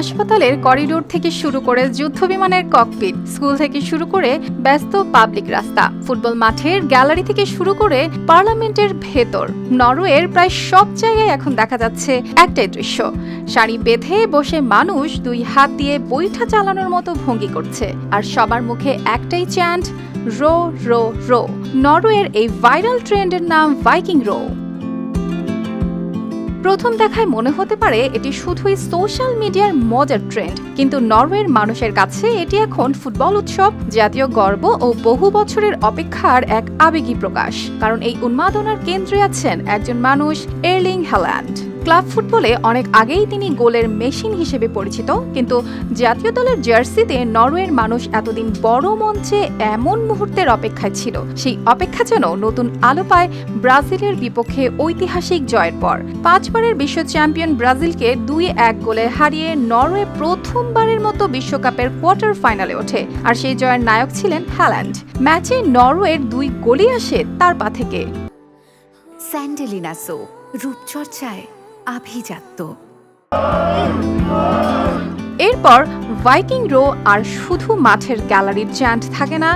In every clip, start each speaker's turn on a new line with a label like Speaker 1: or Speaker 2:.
Speaker 1: হাসপাতালের করিডোর থেকে শুরু করে যুদ্ধবিমানের ককপিট, স্কুল থেকে শুরু করে ব্যস্ত পাবলিক রাস্তা, ফুটবল মাঠের গ্যালারি থেকে শুরু করে পার্লামেন্টের ভেতর, নরওয়ের প্রায় সব জায়গায় এখন দেখা যাচ্ছে একটাই দৃশ্য। সারি বেঁধে বসে মানুষ দুই হাত দিয়ে বৈঠা চালানোর মতো ভঙ্গি করছে, আর সবার মুখে একটাই চ্যান্ট, রো রো রো। নরওয়ের এই ভাইরাল ট্রেন্ডের নাম ভাইকিং রো। প্রথম দেখায় মনে হতে পারে এটি শুধুই সোশ্যাল মিডিয়ার মজার ট্রেন্ড, কিন্তু নরওয়ের মানুষের কাছে এটি এখন ফুটবল উৎসব, জাতীয় গর্ব ও বহু বছরের অপেক্ষার এক আবেগী প্রকাশ। কারণ এই উন্মাদনার কেন্দ্রে আছেন একজন মানুষ, এর্লিং হ্যালান্ড। ক্লাব ফুটবলে অনেক আগেই তিনি গোলের মেশিন হিসেবে পরিচিত, কিন্তু জাতীয় দলের জার্সিতে নরওয়ের মানুষ এতদিন বড় মঞ্চে এমন মুহূর্তের অপেক্ষায় ছিল। সেই অপেক্ষা যেন নতুন আলো পায় ব্রাজিলের বিপক্ষে ঐতিহাসিক জয়ের পর। 5 বারের বিশ্ব চ্যাম্পিয়ন ব্রাজিলকে 2-1 গোলে হারিয়ে নরওয়ে প্রথমবারের মতো বিশ্বকাপের কোয়ার্টার ফাইনালে ওঠে, আর সেই জয়ের নায়ক ছিলেন হ্যালান্ড। ম্যাচে নরওয়ের 2 গোলই আসে তার পা থেকে।
Speaker 2: স্যান্ডেলিনা সো, রূপচর্চায় আভিজাত্য।
Speaker 1: এরপর ভাইকিং রো আর শুধু মাঠের গ্যালারির চ্যান্ট থাকে না,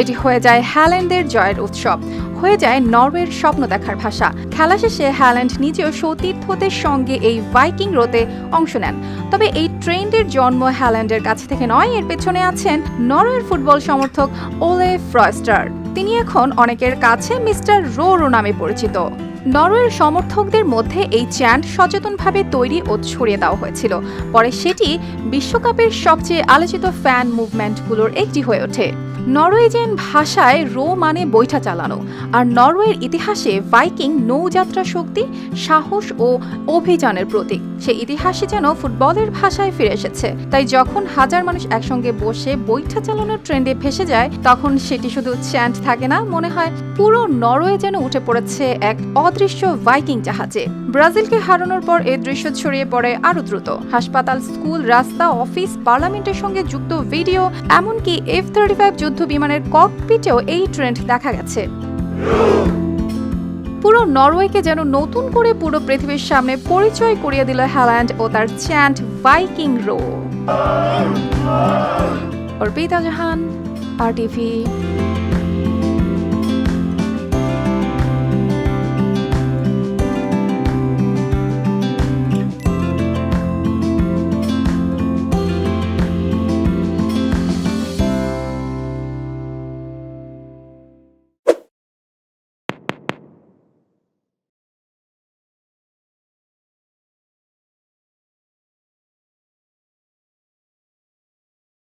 Speaker 1: এটি হয়ে যায় হ্যাল্যান্ডের জয়ের উৎসব, হয়ে যায় নরওয়ের স্বপ্ন দেখার ভাষা। খেলা শেষে হ্যাল্যান্ড নিজেও সতীর্থদের সঙ্গে এই ভাইকিং রোতে অংশ নেন। তবে এই ট্রেন্ডের জন্ম হ্যাল্যান্ডের কাছ থেকে নয়, এর পেছনে আছেন নরওয়ের ফুটবল সমর্থক ওলে ফ্রস্টার। তিনি এখন অনেকের কাছে মিস্টার রো রো নামে পরিচিত। নরওয়ের সমর্থকদের মধ্যে এই চ্যান্ট সচেতনভাবে তৈরি ও ছড়িয়ে দেওয়া হয়েছিল। পরে সেটি বিশ্বকাপের সবচেয়ে আলোচিত ফ্যান মুভমেন্টগুলোর একটি হয়ে ওঠে। নরওয়েজিয়ান ভাষায় রো মানে বৈঠা চালানো, আর নরওয়ের ইতিহাসে ভাইকিং নৌযাত্রা শক্তি, সাহস ও অভিযানের প্রতীক। সেই ইতিহাসই যেন ফুটবলের ভাষায় ফিরে এসেছে। তাই যখন হাজার মানুষ একসঙ্গে বসে বৈঠা চালানোর ট্রেন্ডে ভেসে যায়, তখন সেটি শুধু চ্যান্ট থাকে না, মনে হয় পুরো নরওয়ে যেন উঠে পড়েছে এক অদৃশ্য ভাইকিং জাহাজে। ব্রাজিলকে হারানোর পর এই দৃশ্য ছড়িয়ে পড়ে আরো দ্রুত। হাসপাতাল, স্কুল, রাস্তা, অফিস, পার্লামেন্টের সঙ্গে যুক্ত ভিডিও, এমনকি F-35 যুদ্ধ বিমানের ককপিটেও এই ট্রেন্ড দেখা গেছে। পুরো নরওয়েকে যেন নতুন করে পুরো পৃথিবীর সামনে পরিচয় করিয়ে দিল হ্যাল্যান্ড ও তার চ্যান্ট ভাইকিং রো। অর্পিতা জাহান, RTV।